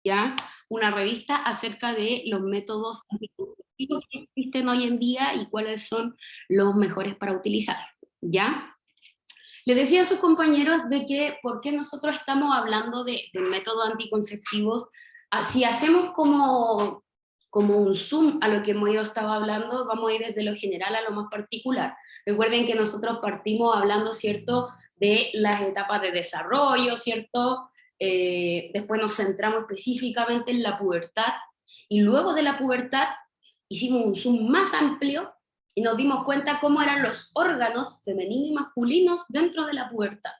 ¿ya? Una revista acerca de los métodos anticonceptivos que existen hoy en día y cuáles son los mejores para utilizar, ¿ya? Le decía a sus compañeros de que por qué nosotros estamos hablando de métodos anticonceptivos, si hacemos como un zoom a lo que hemos estado hablando, vamos a ir desde lo general a lo más particular. Recuerden que nosotros partimos hablando, ¿cierto?, de las etapas de desarrollo, ¿cierto? Después nos centramos específicamente en la pubertad, y luego de la pubertad hicimos un zoom más amplio y nos dimos cuenta cómo eran los órganos femeninos y masculinos dentro de la pubertad,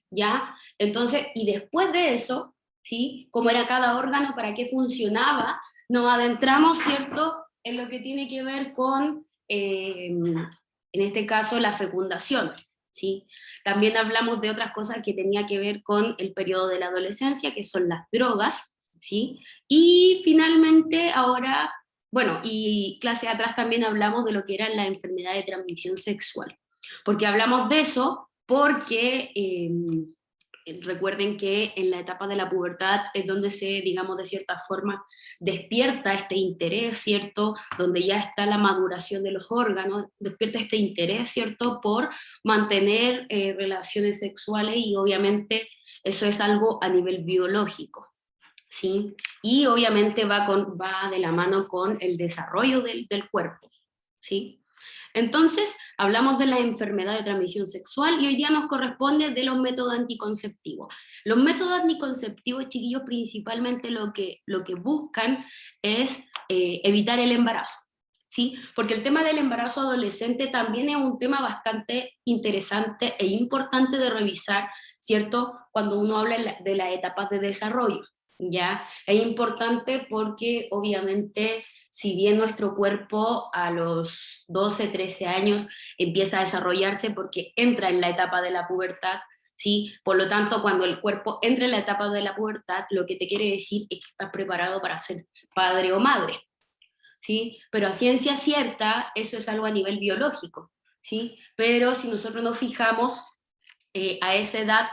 ¿ya? Entonces, y después de eso, ¿sí? Cómo era cada órgano, para qué funcionaba, nos adentramos, ¿cierto?, en lo que tiene que ver con, en este caso, la fecundación, ¿sí? También hablamos de otras cosas que tenía que ver con el periodo de la adolescencia, que son las drogas, ¿sí? Y finalmente, ahora, bueno, y clase atrás también hablamos de lo que era la enfermedad de transmisión sexual. Porque hablamos de eso porque recuerden que en la etapa de la pubertad es donde se, digamos, de cierta forma despierta este interés, ¿cierto? Donde ya está la maduración de los órganos, despierta este interés, ¿cierto?, por mantener relaciones sexuales, y obviamente eso es algo a nivel biológico, ¿sí? Y obviamente va de la mano con el desarrollo del cuerpo, ¿sí? Entonces, hablamos de la enfermedad de transmisión sexual y hoy día nos corresponde de los métodos anticonceptivos. Los métodos anticonceptivos, chiquillos, principalmente lo que buscan es evitar el embarazo, ¿sí? Porque el tema del embarazo adolescente también es un tema bastante interesante e importante de revisar, ¿cierto?, cuando uno habla de las etapas de desarrollo, ¿ya? Es importante porque obviamente, si bien nuestro cuerpo a los 12, 13 años empieza a desarrollarse porque entra en la etapa de la pubertad, ¿sí? Por lo tanto, cuando el cuerpo entra en la etapa de la pubertad, lo que te quiere decir es que estás preparado para ser padre o madre, ¿sí? Pero a ciencia cierta, eso es algo a nivel biológico, ¿sí? Pero si nosotros nos fijamos, a esa edad,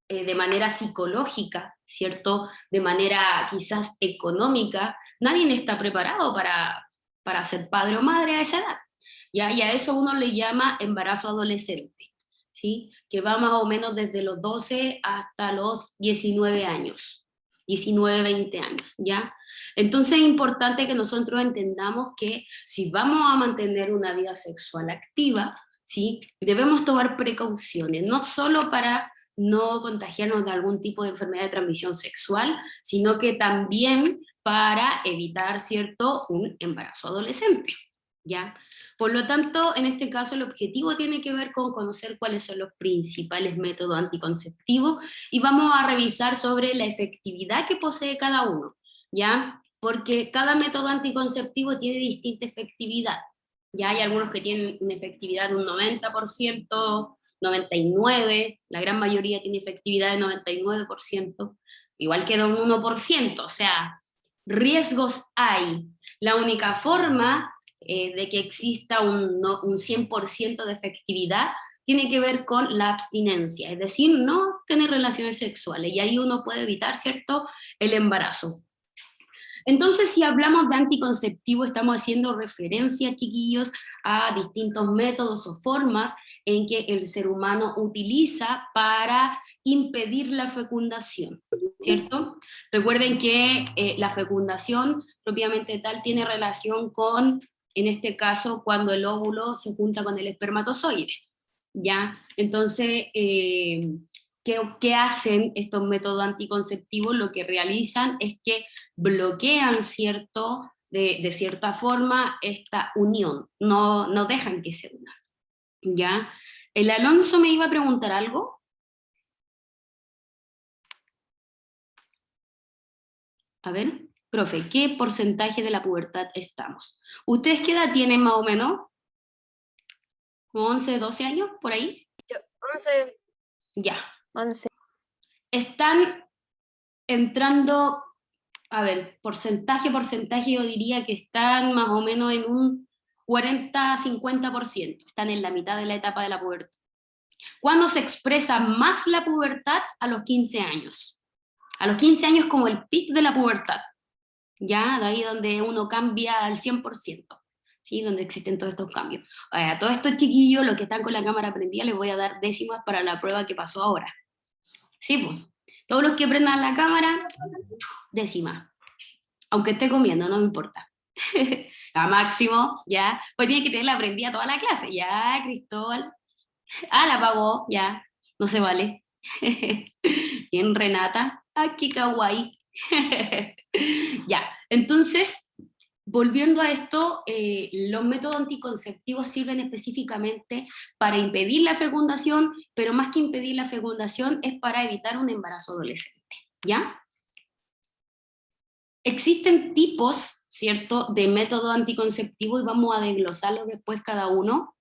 de manera psicológica, ¿cierto?, de manera quizás económica, nadie está preparado para ser padre o madre a esa edad, ¿ya? Y a eso uno le llama embarazo adolescente, ¿sí?, que va más o menos desde los 12 hasta los 19 años, 19, 20 años, ¿ya? Entonces es importante que nosotros entendamos que si vamos a mantener una vida sexual activa, ¿sí?, debemos tomar precauciones, no solo para no contagiarnos de algún tipo de enfermedad de transmisión sexual, sino que también para evitar, ¿cierto?, un embarazo adolescente, ¿ya? Por lo tanto, en este caso, el objetivo tiene que ver con conocer cuáles son los principales métodos anticonceptivos y vamos a revisar sobre la efectividad que posee cada uno, ¿ya? Porque cada método anticonceptivo tiene distinta efectividad. Ya hay algunos que tienen una efectividad de un 90%, 99%, la gran mayoría tiene efectividad de 99%, igual queda un 1%, o sea, riesgos hay. La única forma de que exista un 100% de efectividad tiene que ver con la abstinencia, es decir, no tener relaciones sexuales, y ahí uno puede evitar, ¿cierto?, el embarazo. Entonces, si hablamos de anticonceptivo, estamos haciendo referencia, chiquillos, a distintos métodos o formas en que el ser humano utiliza para impedir la fecundación, ¿cierto? Recuerden que la fecundación propiamente tal tiene relación con, en este caso, cuando el óvulo se junta con el espermatozoide, ¿ya? Entonces, ¿qué hacen estos métodos anticonceptivos? Lo que realizan es que bloquean, ¿cierto?, de cierta forma esta unión, no dejan que se una, ¿ya? El Alonso me iba a preguntar algo. A ver, profe, ¿qué porcentaje de la pubertad estamos? ¿Ustedes qué edad tienen más o menos? ¿Como 11, 12 años, por ahí? Yo, 11, Ya. 11. Están entrando, a ver, porcentaje, yo diría que están más o menos en un 40-50%, están en la mitad de la etapa de la pubertad. ¿Cuándo se expresa más la pubertad? A los 15 años. A los 15 años como el pic de la pubertad, ya, de ahí donde uno cambia al 100%, ¿sí? Donde existen todos estos cambios. A todos estos chiquillos, los que están con la cámara prendida, les voy a dar décimas para la prueba que pasó ahora. Sí, pues. Todos los que prendan la cámara, décima. Aunque esté comiendo, no me importa. A máximo, ya. Pues tiene que tenerla prendida toda la clase. Ya, Cristóbal. Ah, la apagó, ya. No se vale. Bien, Renata. Ah, qué kawaii. Ya, entonces, volviendo a esto, los métodos anticonceptivos sirven específicamente para impedir la fecundación, pero más que impedir la fecundación es para evitar un embarazo adolescente, ¿ya? Existen tipos, ¿cierto?, de método anticonceptivo y vamos a desglosarlos después cada uno.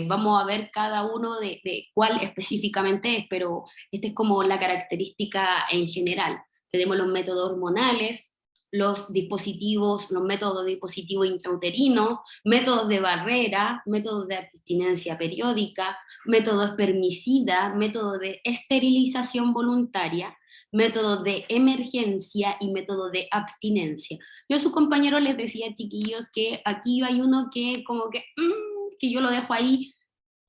Vamos a ver cada uno de cuál específicamente es, pero esta es como la característica en general. Tenemos los métodos hormonales, los dispositivos, los métodos de dispositivo intrauterino, métodos de barrera, métodos de abstinencia periódica, método espermicida, método de esterilización voluntaria, método de emergencia y método de abstinencia. Yo a sus compañeros les decía, chiquillos, que aquí hay uno que como que yo lo dejo ahí,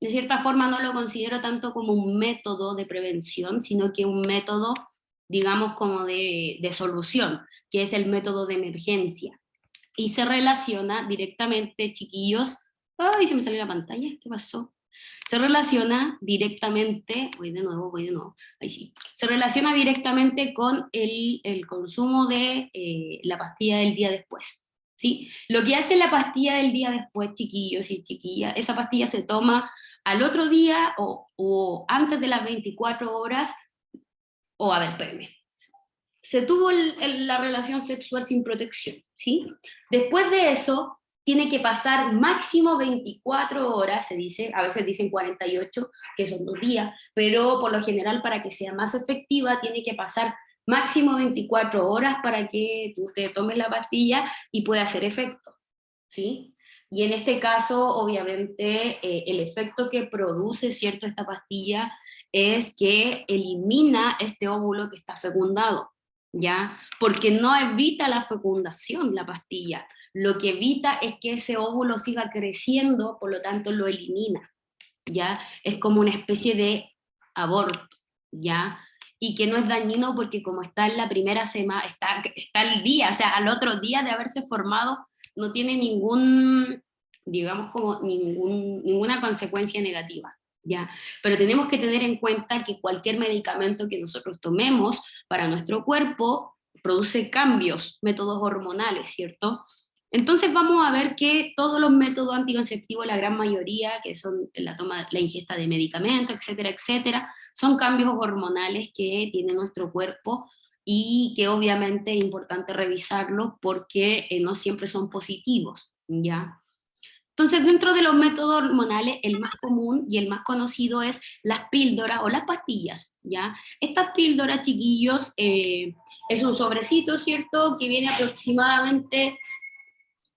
de cierta forma no lo considero tanto como un método de prevención, sino que un método, digamos, como de solución, que es el método de emergencia. Y se relaciona directamente, chiquillos, ay, se me salió la pantalla, ¿qué pasó? Se relaciona directamente, voy de nuevo, ahí sí, se relaciona directamente con el consumo de la pastilla del día después. ¿Sí? Lo que hace la pastilla del día después, chiquillos y chiquillas, esa pastilla se toma al otro día o antes de las 24 horas, o a ver, espérame, se tuvo la relación sexual sin protección, ¿sí? Después de eso, tiene que pasar máximo 24 horas, se dice, a veces dicen 48, que son 2 días, pero por lo general para que sea más efectiva tiene que pasar máximo 24 horas para que tú te tomes la pastilla y pueda hacer efecto, ¿sí? Y en este caso, obviamente, el efecto que produce, ¿cierto?, esta pastilla es que elimina este óvulo que está fecundado, ¿ya? Porque no evita la fecundación, la pastilla. Lo que evita es que ese óvulo siga creciendo, por lo tanto lo elimina, ¿ya? Es como una especie de aborto, ¿ya? Y que no es dañino porque como está en la primera semana, está el día, o sea, al otro día de haberse formado, no tiene ningún, digamos, como ninguna consecuencia negativa, ¿ya? Pero tenemos que tener en cuenta que cualquier medicamento que nosotros tomemos para nuestro cuerpo produce cambios, métodos hormonales, ¿cierto? Entonces vamos a ver que todos los métodos anticonceptivos, la gran mayoría, que son la toma, la ingesta de medicamentos, etcétera, etcétera, son cambios hormonales que tiene nuestro cuerpo y que obviamente es importante revisarlos porque no siempre son positivos, ¿ya? Entonces, dentro de los métodos hormonales, el más común y el más conocido es las píldoras o las pastillas, ¿ya? Estas píldoras, chiquillos, es un sobrecito, ¿cierto?, que viene aproximadamente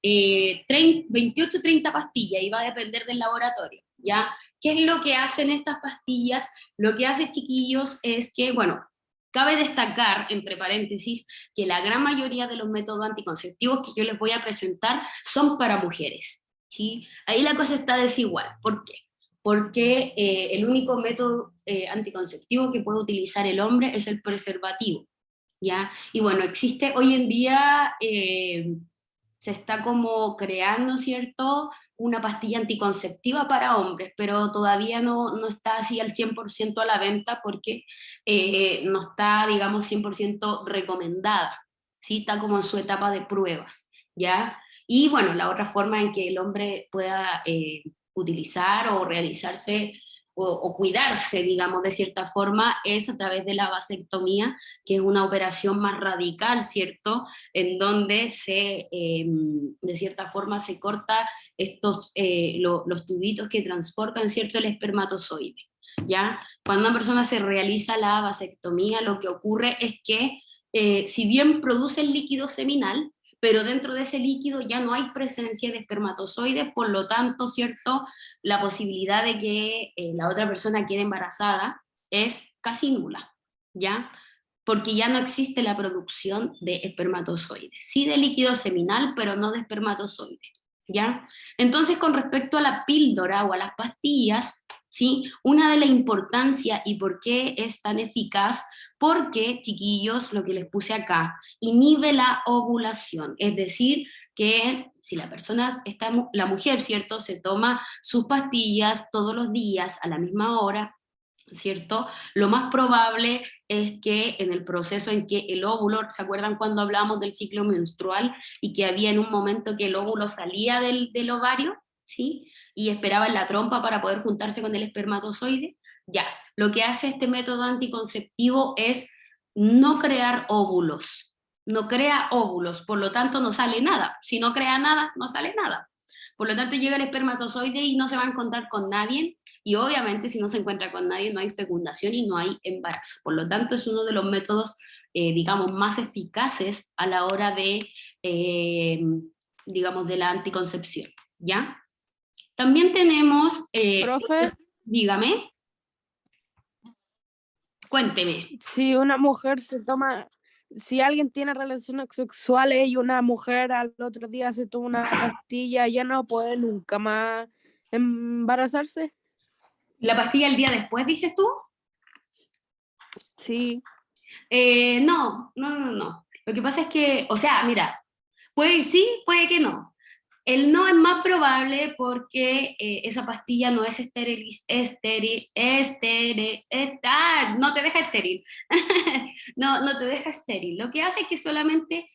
28 30 pastillas y va a depender del laboratorio, ¿ya? ¿Qué es lo que hacen estas pastillas? Lo que hace, chiquillos, es que, bueno, cabe destacar, entre paréntesis, que la gran mayoría de los métodos anticonceptivos que yo les voy a presentar son para mujeres, ¿sí? Ahí la cosa está desigual. ¿Por qué? Porque el único método anticonceptivo que puede utilizar el hombre es el preservativo, ¿ya? Y bueno, existe hoy en día, se está como creando, ¿cierto?, una pastilla anticonceptiva para hombres, pero todavía no está así al 100% a la venta porque no está, digamos, 100% recomendada, ¿sí? Está como en su etapa de pruebas, ¿ya? Y bueno, la otra forma en que el hombre pueda utilizar o realizarse o cuidarse, digamos, de cierta forma, es a través de la vasectomía, que es una operación más radical, ¿cierto?, en donde de cierta forma se corta los tubitos que transportan, ¿cierto?, el espermatozoide, ¿ya? Cuando una persona se realiza la vasectomía, lo que ocurre es que, si bien produce el líquido seminal, pero dentro de ese líquido ya no hay presencia de espermatozoides, por lo tanto, ¿cierto?, la posibilidad de que la otra persona quede embarazada es casi nula, ¿ya? porque ya no existe la producción de espermatozoides. Sí de líquido seminal, pero no de espermatozoides, ¿ya? Entonces, con respecto a la píldora o a las pastillas, ¿sí? Una de la importancia y por qué es tan eficaz, porque, chiquillos, lo que les puse acá, inhibe la ovulación, es decir, que si la persona, está, la mujer, ¿cierto?, se toma sus pastillas todos los días a la misma hora, ¿cierto? Lo más probable es que en el proceso en que el óvulo, ¿se acuerdan cuando hablamos del ciclo menstrual y que había en un momento que el óvulo salía del ovario, ¿sí? Y esperaba en la trompa para poder juntarse con el espermatozoide? Ya, lo que hace este método anticonceptivo es no crear óvulos, no crea óvulos, por lo tanto no sale nada. Si no crea nada, no sale nada. Por lo tanto llega el espermatozoide y no se va a encontrar con nadie, y obviamente si no se encuentra con nadie no hay fecundación y no hay embarazo. Por lo tanto es uno de los métodos, digamos, más eficaces a la hora de, eh, digamos, de la anticoncepción, ¿ya? También tenemos, Profe, dígame, cuénteme. si una mujer se toma, si alguien tiene relaciones sexuales y una mujer al otro día se toma una pastilla, ya no puede nunca más embarazarse. ¿La pastilla el día después, dices tú? Sí, No, no, no, no. Lo que pasa es que, o sea, mira, puede sí, puede que no. El no es más probable porque esa pastilla no es no te deja estéril. No, no te deja estéril. Lo que hace es que solamente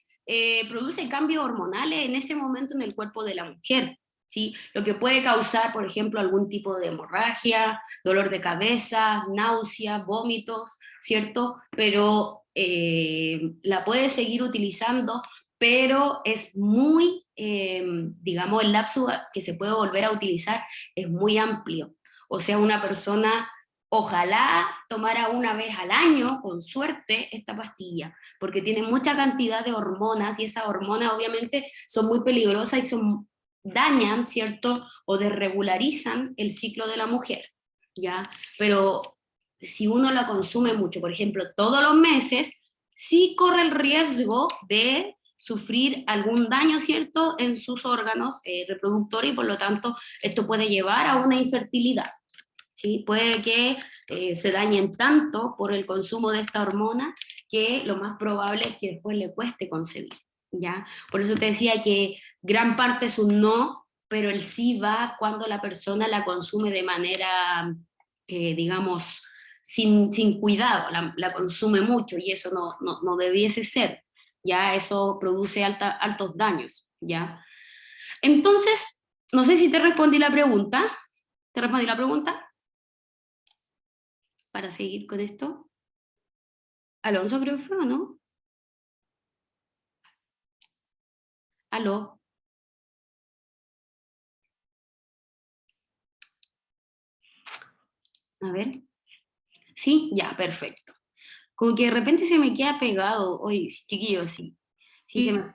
produce cambios hormonales en ese momento en el cuerpo de la mujer. ¿Sí? Lo que puede causar, por ejemplo, algún tipo de hemorragia, dolor de cabeza, náusea, vómitos, ¿cierto? Pero la puedes seguir utilizando, pero es muy, digamos, el lapso que se puede volver a utilizar es muy amplio. O sea, una persona ojalá tomara una vez al año, con suerte, esta pastilla, porque tiene mucha cantidad de hormonas y esas hormonas obviamente son muy peligrosas y dañan, ¿cierto? O desregularizan el ciclo de la mujer, ¿ya? Pero si uno la consume mucho, por ejemplo, todos los meses, sí corre el riesgo de sufrir algún daño, ¿cierto?, en sus órganos reproductores y por lo tanto esto puede llevar a una infertilidad, ¿sí? Puede que se dañen tanto por el consumo de esta hormona que lo más probable es que después le cueste concebir, ¿ya? Por eso te decía que gran parte es un no, pero el sí va cuando la persona la consume de manera, digamos, sin cuidado, la consume mucho y eso no debiese ser, ¿ya? Eso produce altos daños, ¿ya? Entonces, no sé si te respondí la pregunta. ¿Te respondí la pregunta? Para seguir con esto. Alonso creo que fue, ¿o no? Aló. A ver. Sí, ya, perfecto. Como que de repente se me queda pegado. Oye, chiquillos, sí. Si se sí. me,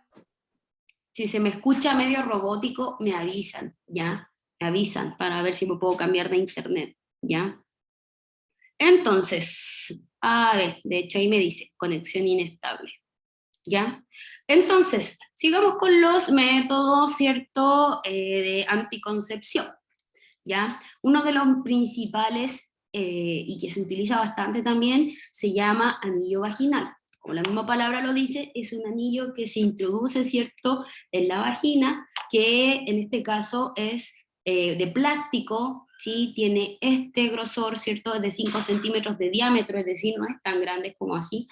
si se me escucha medio robótico, me avisan, ¿ya? Me avisan para ver si me puedo cambiar de internet, ¿ya? Entonces, a ver, de hecho ahí me dice conexión inestable, ¿ya? Entonces, sigamos con los métodos, ¿cierto?, de anticoncepción, ¿ya? Uno de los principales y que se utiliza bastante también se llama anillo vaginal. Como la misma palabra lo dice, es un anillo que se introduce, ¿cierto?, en la vagina, que en este caso es de plástico, ¿sí? Tiene este grosor, ¿cierto?, es de 5 centímetros de diámetro, es decir, no es tan grande como así,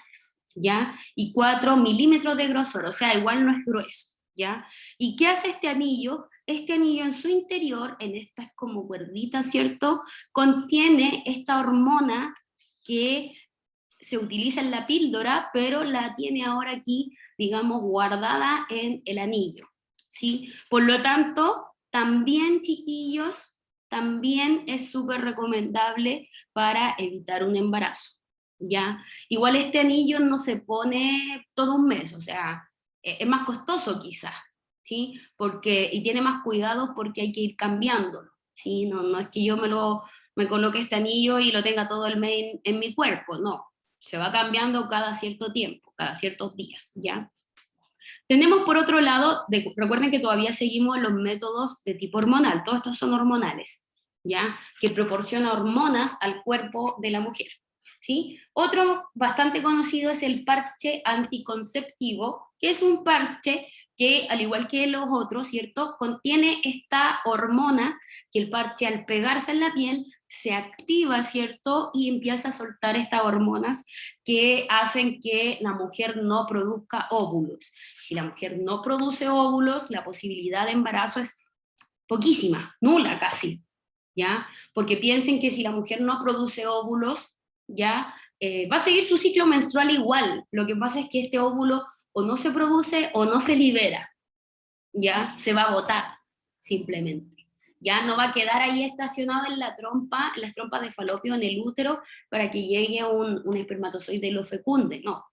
¿ya? Y 4 milímetros de grosor, o sea, igual no es grueso, ¿ya? ¿Y qué hace este anillo? Este anillo en su interior, en estas como cuerditas, ¿cierto?, contiene esta hormona que se utiliza en la píldora, pero la tiene ahora aquí, digamos, guardada en el anillo, ¿sí? Por lo tanto, también, chiquillos, también es súper recomendable para evitar un embarazo, ¿ya? Igual este anillo no se pone todo un mes, o sea, es más costoso quizás, ¿sí? Porque, y tiene más cuidados porque hay que ir cambiándolo, ¿sí? No es que yo me coloque este anillo y lo tenga todo el mes en mi cuerpo, no. Se va cambiando cada cierto tiempo, cada ciertos días, ¿ya? Tenemos por otro lado, recuerden que todavía seguimos los métodos de tipo hormonal, todos estos son hormonales, ¿ya? Que proporciona hormonas al cuerpo de la mujer, ¿sí? Otro bastante conocido es el parche anticonceptivo, que es un parche que, al igual que los otros, ¿cierto? Contiene esta hormona que el parche al pegarse en la piel se activa, ¿cierto? Y empieza a soltar estas hormonas que hacen que la mujer no produzca óvulos. Si la mujer no produce óvulos, la posibilidad de embarazo es poquísima, nula casi, ¿ya? Porque piensen que si la mujer no produce óvulos, ¿ya? Va a seguir su ciclo menstrual igual. Lo que pasa es que este óvulo o no se produce o no se libera, ¿ya? Se va a botar, simplemente. Ya no va a quedar ahí estacionado en la trompa, en las trompas de falopio, en el útero, para que llegue un espermatozoide y lo fecunde, no,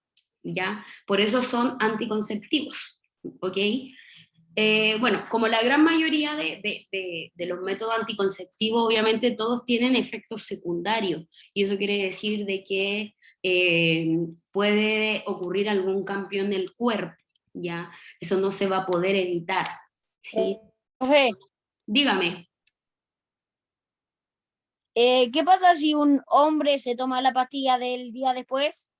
¿ya? Por eso son anticonceptivos, ¿ok? Bueno, como la gran mayoría de los métodos anticonceptivos, obviamente todos tienen efectos secundarios, y eso quiere decir de que puede ocurrir algún cambio en el cuerpo, ¿ya? Eso no se va a poder evitar, ¿sí? Profe, Dígame. ¿qué pasa si un hombre se toma la pastilla del día después?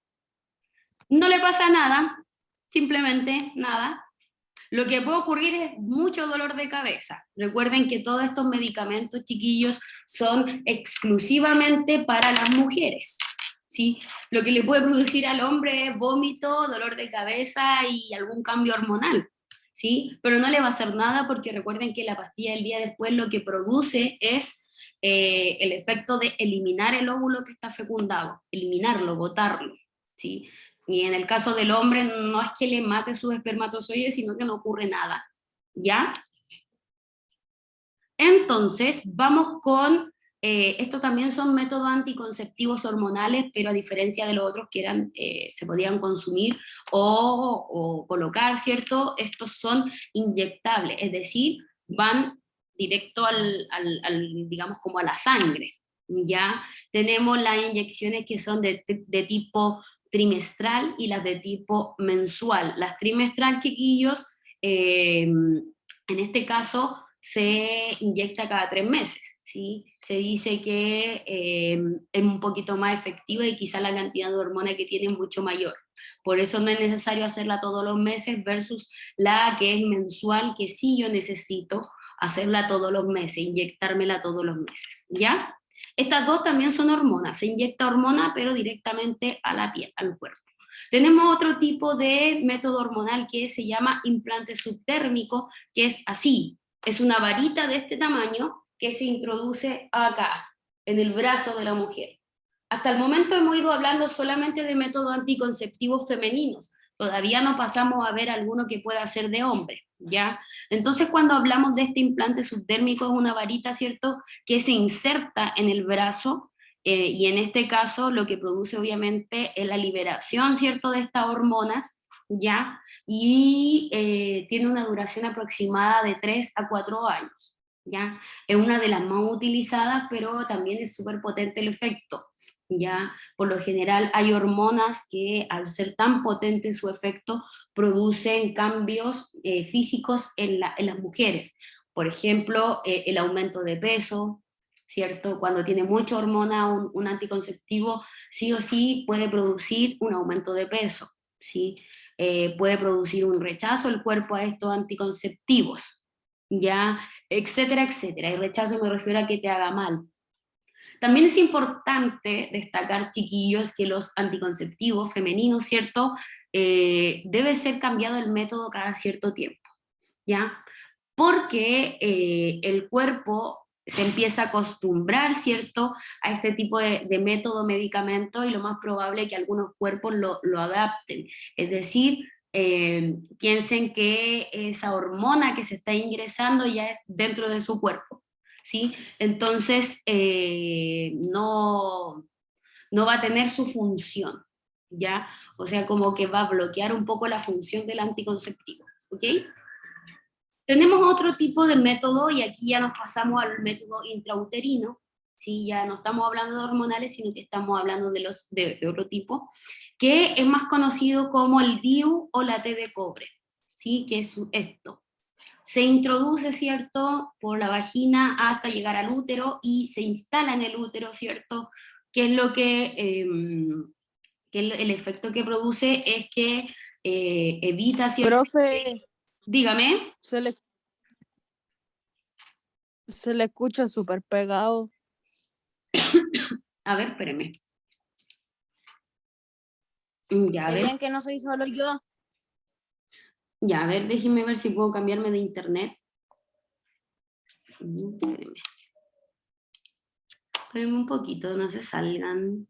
No le pasa nada, simplemente nada. Lo que puede ocurrir es mucho dolor de cabeza. Recuerden que todos estos medicamentos, chiquillos, son exclusivamente para las mujeres, ¿sí? Lo que le puede producir al hombre es vómito, dolor de cabeza y algún cambio hormonal, ¿sí? Pero no le va a hacer nada porque recuerden que la pastilla del día después lo que produce es el efecto de eliminar el óvulo que está fecundado, eliminarlo, botarlo, ¿sí? Y en el caso del hombre no es que le mate sus espermatozoides, sino que no ocurre nada, ¿ya? Entonces, vamos con, estos también son métodos anticonceptivos hormonales, pero a diferencia de los otros que eran, se podían consumir o colocar, ¿cierto? Estos son inyectables, es decir, van directo digamos, como a la sangre, ¿ya? Tenemos las inyecciones que son de tipo trimestral y las de tipo mensual. Las trimestral, chiquillos, en este caso se inyecta cada 3 meses, ¿sí? Se dice que es un poquito más efectiva y quizá la cantidad de hormona que tiene es mucho mayor. Por eso no es necesario hacerla todos los meses versus la que es mensual, que sí yo necesito hacerla todos los meses, inyectármela todos los meses, ¿ya? Estas dos también son hormonas, se inyecta hormona pero directamente a la piel, al cuerpo. Tenemos otro tipo de método hormonal que se llama implante subdérmico, que es así, es una varita de este tamaño que se introduce acá, en el brazo de la mujer. Hasta el momento hemos ido hablando solamente de métodos anticonceptivos femeninos, todavía no pasamos a ver alguno que pueda ser de hombre, ¿ya? Entonces cuando hablamos de este implante subdérmico es una varita, ¿cierto?, que se inserta en el brazo, y en este caso lo que produce obviamente es la liberación, ¿cierto?, de estas hormonas, ¿ya? Y tiene una duración aproximada de 3 a 4 años, ¿ya? Es una de las más utilizadas, pero también es súper potente el efecto, ¿ya? Por lo general hay hormonas que al ser tan potente su efecto producen cambios físicos en las mujeres. Por ejemplo, el aumento de peso, ¿cierto? Cuando tiene mucha hormona, un anticonceptivo sí o sí puede producir un aumento de peso, ¿sí? Puede producir un rechazo el cuerpo a estos anticonceptivos, ¿ya? Etcétera, etcétera. Y rechazo me refiero a que te haga mal. También es importante destacar, chiquillos, que los anticonceptivos femeninos, ¿cierto? Debe ser cambiado el método cada cierto tiempo, ¿ya? Porque el cuerpo se empieza a acostumbrar, ¿cierto?, a este tipo de método, medicamento, y lo más probable es que algunos cuerpos lo adapten. Es decir, piensen que esa hormona que se está ingresando ya es dentro de su cuerpo, ¿sí? Entonces, no va a tener su función, ¿ya? O sea, como que va a bloquear un poco la función del anticonceptivo, ¿ok? Tenemos otro tipo de método, y aquí ya nos pasamos al método intrauterino, ¿sí? Ya no estamos hablando de hormonales, sino que estamos hablando de otro tipo, que es más conocido como el DIU o la T de cobre, ¿sí? Que es esto. Se introduce, ¿cierto?, por la vagina hasta llegar al útero y se instala en el útero, ¿cierto? Que es lo que el efecto que produce es que evita, ¿cierto? Profe, Dígame. se le escucha súper pegado. A ver, espéreme. Ya, a Se ver. ven que no soy solo yo. Ya, a ver, déjenme ver si puedo cambiarme de internet. Espérenme. Espérenme un poquito, no se salgan.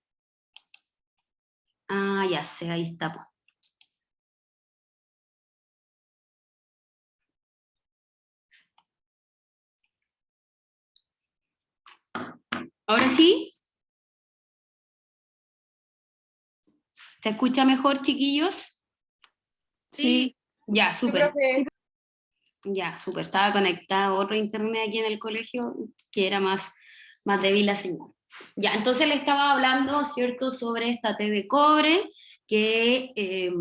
Ah, ya sé, ahí está. Po. ¿Ahora sí? ¿Se escucha mejor, chiquillos? Sí. Ya, Sí, súper. profe. Ya, súper. Estaba conectado a otro internet aquí en el colegio que era más débil la señal. Ya, entonces le estaba hablando, ¿cierto?, sobre esta T de cobre, que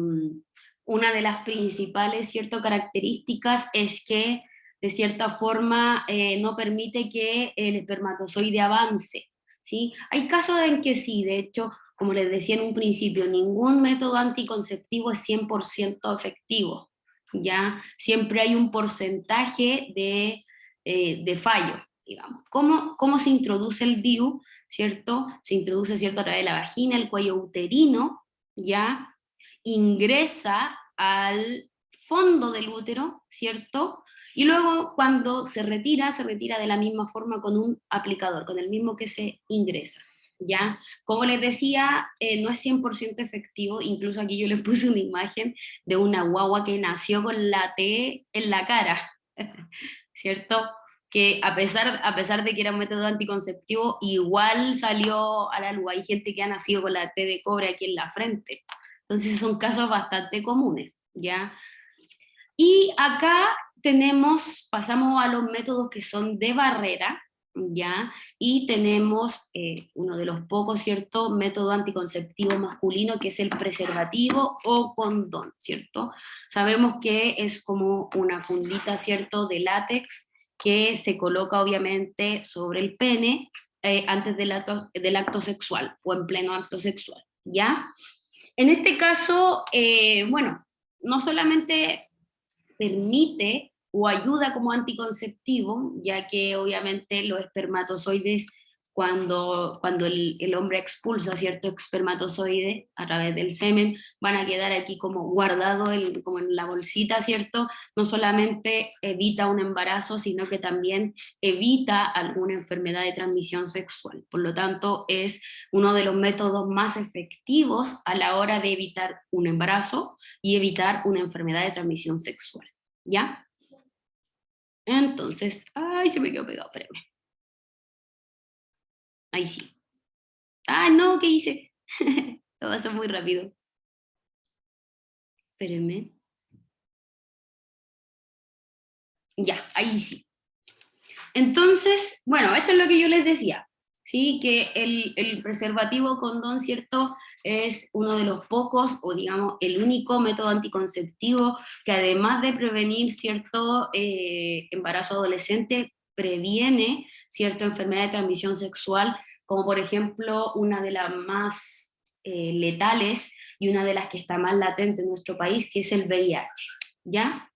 una de las principales, ¿cierto?, características es que, de cierta forma, no permite que el espermatozoide avance, ¿sí? Hay casos en que sí, de hecho, como les decía en un principio, ningún método anticonceptivo es 100% efectivo, ¿ya? Siempre hay un porcentaje de fallo, digamos. ¿Cómo se introduce el DIU? ¿Cierto? Se introduce, ¿cierto?, a través de la vagina, el cuello uterino, ¿ya? Ingresa al fondo del útero, ¿cierto? Y luego cuando se retira de la misma forma con un aplicador, con el mismo que se ingresa, ¿ya? Como les decía, no es 100% efectivo, incluso aquí yo les puse una imagen de una guagua que nació con la T en la cara, ¿cierto? Que a pesar de que era un método anticonceptivo, igual salió a la luz. Hay gente que ha nacido con la T de cobre aquí en la frente. Entonces son casos bastante comunes, ¿ya? Y acá pasamos a los métodos que son de barrera, ¿ya? Y tenemos uno de los pocos, ¿cierto?, método anticonceptivo masculino, que es el preservativo o condón, ¿cierto? Sabemos que es como una fundita, ¿cierto?, de látex que se coloca obviamente sobre el pene antes del acto sexual o en pleno acto sexual, ¿ya? En este caso, bueno, no solamente permite o ayuda como anticonceptivo, ya que obviamente los espermatozoides, cuando el hombre expulsa cierto espermatozoide a través del semen, van a quedar aquí como guardados como en la bolsita, ¿cierto? No solamente evita un embarazo, sino que también evita alguna enfermedad de transmisión sexual. Por lo tanto, es uno de los métodos más efectivos a la hora de evitar un embarazo y evitar una enfermedad de transmisión sexual. ¿Ya? Entonces, ay, se me quedó pegado, espérame. Ahí sí. Ay, no, ¿qué hice? Lo pasó muy rápido. Espérenme. Ya, ahí sí. Entonces, bueno, esto es lo que yo les decía, ¿sí? Que el preservativo condón, ¿cierto?, es uno de los pocos, o digamos, el único método anticonceptivo que además de prevenir, ¿cierto?, embarazo adolescente, previene, ¿cierto?, enfermedad de transmisión sexual, como por ejemplo una de las más letales y una de las que está más latente en nuestro país, que es el VIH, ¿ya?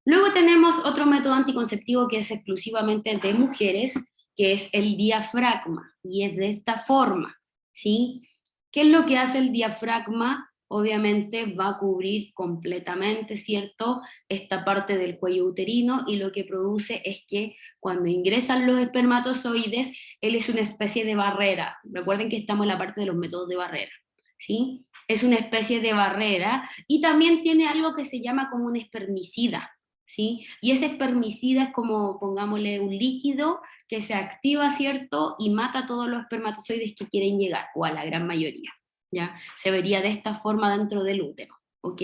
Luego tenemos otro método anticonceptivo que es exclusivamente de mujeres, que es el diafragma, y es de esta forma, ¿sí? ¿Qué es lo que hace el diafragma? Obviamente va a cubrir completamente, ¿cierto?, esta parte del cuello uterino, y lo que produce es que cuando ingresan los espermatozoides, él es una especie de barrera. Recuerden que estamos en la parte de los métodos de barrera, ¿sí? Es una especie de barrera, y también tiene algo que se llama como un espermicida, ¿sí? Y ese espermicida es como, pongámosle, un líquido que se activa, ¿cierto?, y mata a todos los espermatozoides que quieren llegar, o a la gran mayoría, ¿ya? Se vería de esta forma dentro del útero, ¿ok?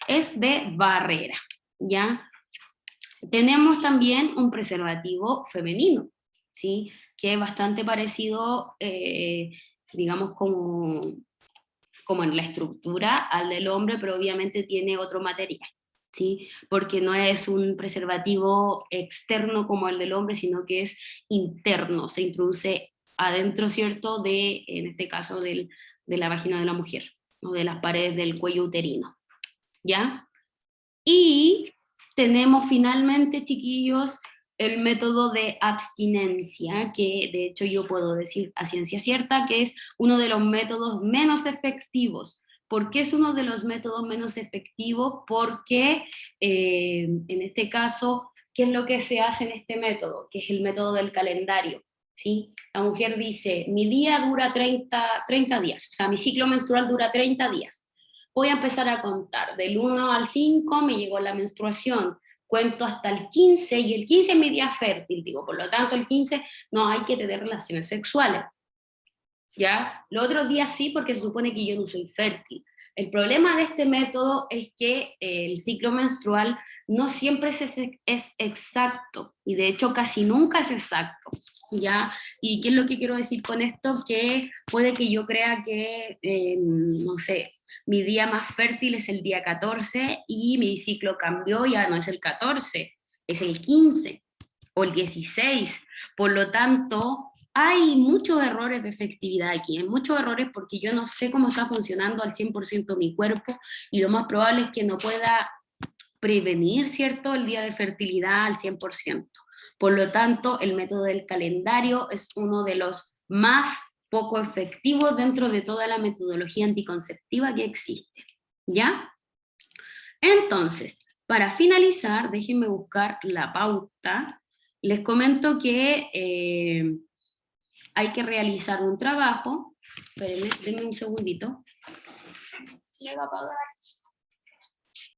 Es de barrera, ¿ya? Tenemos también un preservativo femenino, ¿sí? que es bastante parecido, digamos, como en la estructura al del hombre, pero obviamente tiene otro material, ¿sí? Porque no es un preservativo externo como el del hombre, sino que es interno, se introduce adentro, ¿cierto?, en este caso, de la vagina de la mujer, o de las paredes del cuello uterino, ¿ya? Y tenemos finalmente, chiquillos, el método de abstinencia, que de hecho yo puedo decir a ciencia cierta que es uno de los métodos menos efectivos. ¿Por qué es uno de los métodos menos efectivos? Porque en este caso, ¿qué es lo que se hace en este método? Que es el método del calendario, ¿sí? La mujer dice, mi día dura 30 días, o sea, mi ciclo menstrual dura 30 días. Voy a empezar a contar, del 1 al 5 me llegó la menstruación, cuento hasta el 15 y el 15 es mi día fértil, digo, por lo tanto el 15 no hay que tener relaciones sexuales, ¿ya? Los otros días sí, porque se supone que yo no soy fértil. El problema de este método es que el ciclo menstrual no siempre es exacto, y de hecho casi nunca es exacto, ¿ya? ¿Y qué es lo que quiero decir con esto? Que puede que yo crea que, no sé, mi día más fértil es el día 14 y mi ciclo cambió, ya no es el 14, es el 15 o el 16. Por lo tanto, hay muchos errores de efectividad aquí, hay muchos errores porque yo no sé cómo está funcionando al 100% mi cuerpo y lo más probable es que no pueda prevenir, ¿cierto?, el día de fertilidad al 100%. Por lo tanto, el método del calendario es uno de los más poco efectivos dentro de toda la metodología anticonceptiva que existe, ¿ya? Entonces, para finalizar, déjenme buscar la pauta. Les comento que hay que realizar un trabajo. Espérenme, denme un segundito. Me va a apagar.